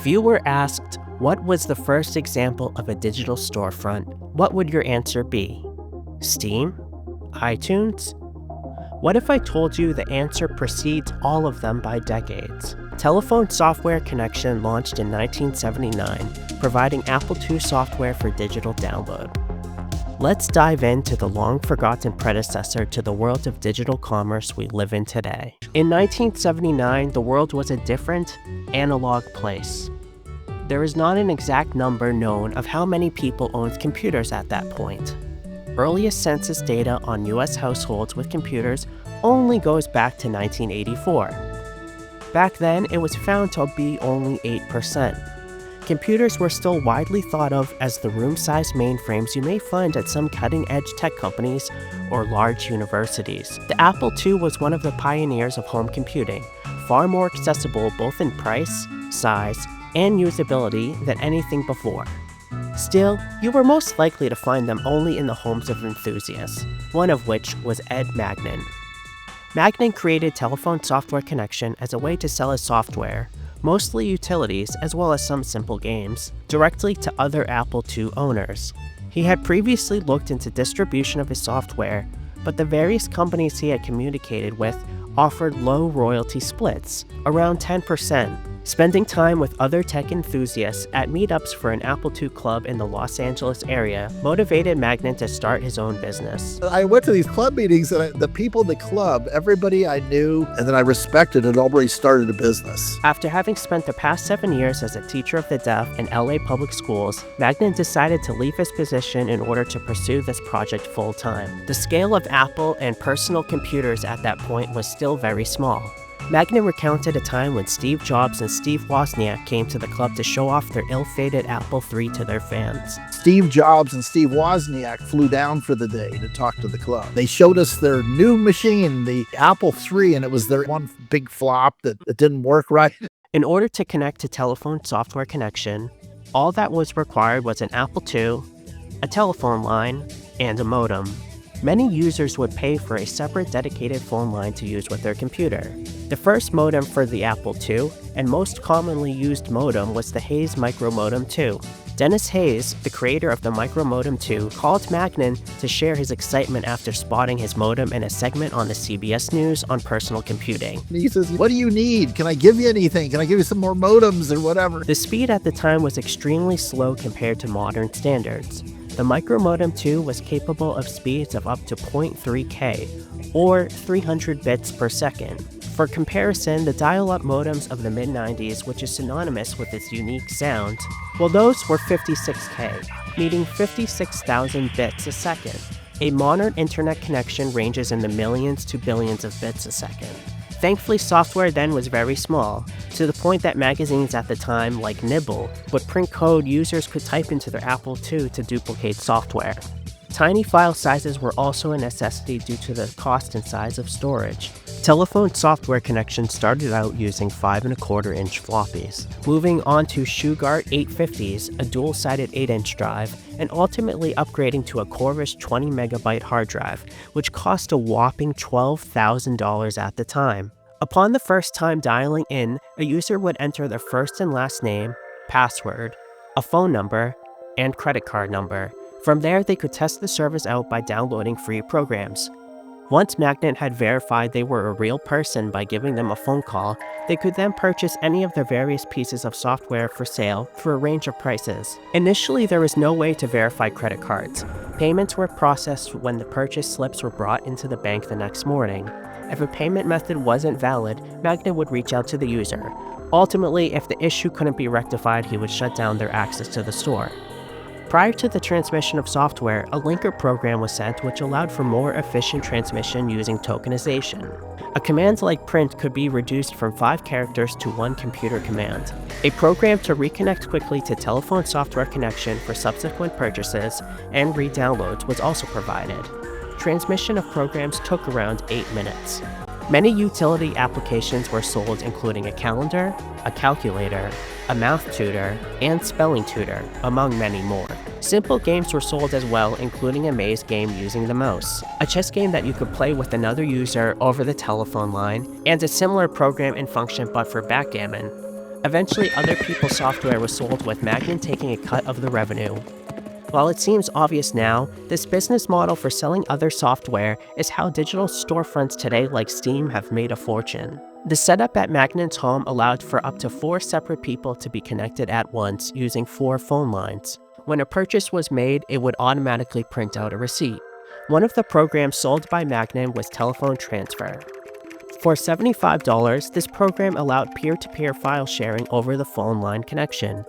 you were asked what was the first example of a digital storefront, what would your answer be? Steam? iTunes? What if I told you the answer precedes all of them by decades? Telephone Software Connection launched in 1979, providing Apple II software for digital download. Let's dive into the long-forgotten predecessor to the world of digital commerce we live in today. In 1979, the world was a different, analog place. There is not an exact number known of how many people owned computers at that point. Earliest census data on US households with computers only goes back to 1984. Back then, it was found to be only 8%. Computers were still widely thought of as the room-sized mainframes you may find at some cutting-edge tech companies or large universities. The Apple II was one of the pioneers of home computing, far more accessible both in price, size, and usability than anything before. Still, you were most likely to find them only in the homes of enthusiasts, one of which was Ed Magnin. Magnin created Telephone Software Connection as a way to sell his software, mostly utilities as well as some simple games, directly to other Apple II owners. He had previously looked into distribution of his software, but the various companies he had communicated with offered low royalty splits, around 10%. Spending time with other tech enthusiasts at meetups for an Apple II club in the Los Angeles area motivated Magnin to start his own business. I went to these club meetings and the people in the club, everybody I knew and that I respected had already started a business. After having spent the past 7 years as a teacher of the deaf in LA public schools, Magnin decided to leave his position in order to pursue this project full-time. The scale of Apple and personal computers at that point was still very small. Magnin recounted a time when Steve Jobs and Steve Wozniak came to the club to show off their ill-fated Apple III to their fans. Steve Jobs and Steve Wozniak flew down for the day to talk to the club. They showed us their new machine, the Apple III, and it was their one big flop that didn't work right. In order to connect to Telephone Software Connection, all that was required was an Apple II, a telephone line, and a modem. Many users would pay for a separate dedicated phone line to use with their computer. The first modem for the Apple II, and most commonly used modem, was the Hayes Micro Modem 2. Dennis Hayes, the creator of the Micro Modem 2, called Magnin to share his excitement after spotting his modem in a segment on the CBS News on personal computing. He says, "What do you need? Can I give you anything? Can I give you some more modems or whatever?" The speed at the time was extremely slow compared to modern standards. The Micro Modem 2 was capable of speeds of up to 0.3K, or 300 bits per second. For comparison, the dial-up modems of the mid-90s, which is synonymous with its unique sound, well, those were 56K, meaning 56,000 bits a second. A modern internet connection ranges in the millions to billions of bits a second. Thankfully, software then was very small, to the point that magazines at the time, like Nibble, would print code users could type into their Apple II to duplicate software. Tiny file sizes were also a necessity due to the cost and size of storage. Telephone Software Connection started out using 5¼ floppies, moving on to Shugart 850s, a dual-sided 8-inch drive, and ultimately upgrading to a Corvus 20MB hard drive, which cost a whopping $12,000 at the time. Upon the first time dialing in, a user would enter their first and last name, password, a phone number, and credit card number. From there, they could test the service out by downloading free programs. Once Magnin had verified they were a real person by giving them a phone call, they could then purchase any of their various pieces of software for sale for a range of prices. Initially, there was no way to verify credit cards. Payments were processed when the purchase slips were brought into the bank the next morning. If a payment method wasn't valid, Magnin would reach out to the user. Ultimately, if the issue couldn't be rectified, he would shut down their access to the store. Prior to the transmission of software, a linker program was sent which allowed for more efficient transmission using tokenization. A command like print could be reduced from 5 characters to 1 computer command. A program to reconnect quickly to Telephone Software Connection for subsequent purchases and re-downloads was also provided. Transmission of programs took around 8 minutes. Many utility applications were sold, including a calendar, a calculator, a math tutor, and spelling tutor, among many more. Simple games were sold as well, including a maze game using the mouse, a chess game that you could play with another user over the telephone line, and a similar program and function but for backgammon. Eventually, other people's software was sold, with Magnin taking a cut of the revenue. While it seems obvious now, this business model for selling other software is how digital storefronts today like Steam have made a fortune. The setup at Magnin's home allowed for up to 4 separate people to be connected at once using 4 phone lines. When a purchase was made, it would automatically print out a receipt. One of the programs sold by Magnin was Telephone Transfer. For $75, this program allowed peer-to-peer file sharing over the phone line connection.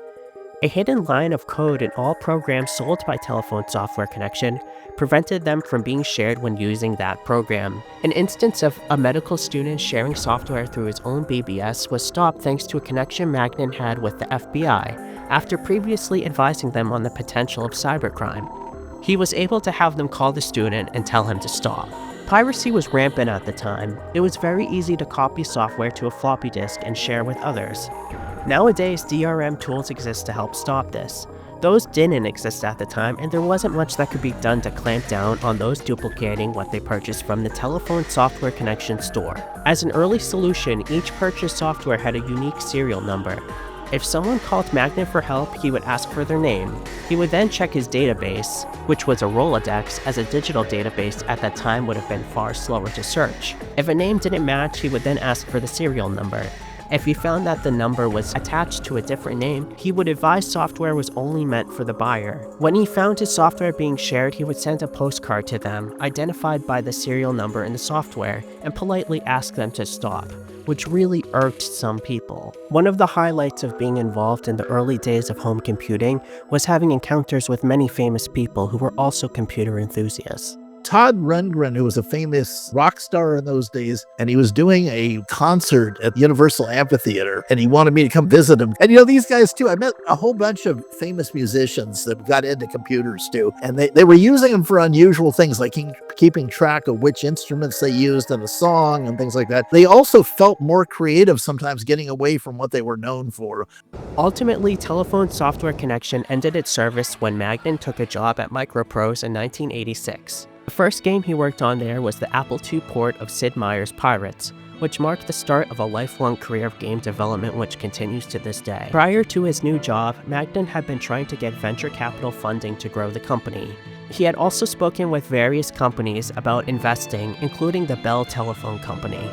A hidden line of code in all programs sold by Telephone Software Connection prevented them from being shared when using that program. An instance of a medical student sharing software through his own BBS was stopped thanks to a connection Magnin had with the FBI, after previously advising them on the potential of cybercrime. He was able to have them call the student and tell him to stop. Piracy was rampant at the time. It was very easy to copy software to a floppy disk and share with others. Nowadays, DRM tools exist to help stop this. Those didn't exist at the time, and there wasn't much that could be done to clamp down on those duplicating what they purchased from the Telephone Software Connection store. As an early solution, each purchased software had a unique serial number. If someone called Magnin for help, he would ask for their name. He would then check his database, which was a Rolodex, as a digital database at that time would have been far slower to search. If a name didn't match, he would then ask for the serial number. If he found that the number was attached to a different name, he would advise software was only meant for the buyer. When he found his software being shared, he would send a postcard to them, identified by the serial number in the software, and politely ask them to stop, which really irked some people. One of the highlights of being involved in the early days of home computing was having encounters with many famous people who were also computer enthusiasts. Todd Rundgren, who was a famous rock star in those days, and he was doing a concert at the Universal Amphitheater, and he wanted me to come visit him. And these guys too, I met a whole bunch of famous musicians that got into computers too, and they were using them for unusual things, like keeping track of which instruments they used in a song and things like that. They also felt more creative sometimes, getting away from what they were known for. Ultimately, Telephone Software Connection ended its service when Magnin took a job at Microprose in 1986. The first game he worked on there was the Apple II port of Sid Meier's Pirates, which marked the start of a lifelong career of game development which continues to this day. Prior to his new job, Magnin had been trying to get venture capital funding to grow the company. He had also spoken with various companies about investing, including the Bell Telephone Company.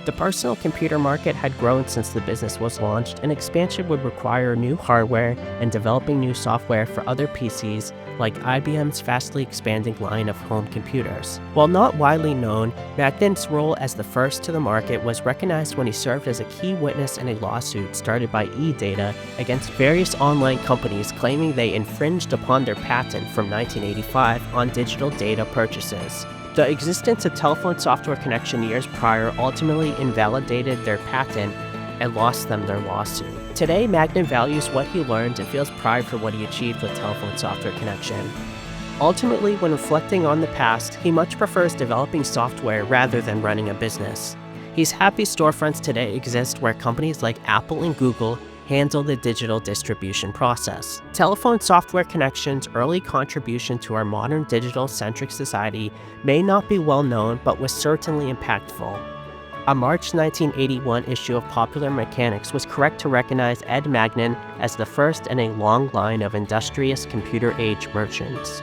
The personal computer market had grown since the business was launched, and expansion would require new hardware and developing new software for other PCs, like IBM's fastly expanding line of home computers. While not widely known, Magnin's role as the first to the market was recognized when he served as a key witness in a lawsuit started by eData against various online companies claiming they infringed upon their patent from 1985 on digital data purchases. The existence of Telephone Software Connection years prior ultimately invalidated their patent and lost them their lawsuit. Today, Magnin values what he learned and feels pride for what he achieved with Telephone Software Connection. Ultimately, when reflecting on the past, he much prefers developing software rather than running a business. He's happy storefronts today exist where companies like Apple and Google handle the digital distribution process. Telephone Software Connection's early contribution to our modern digital-centric society may not be well known, but was certainly impactful. A March 1981 issue of Popular Mechanics was correct to recognize Ed Magnin as the first in a long line of industrious computer age merchants.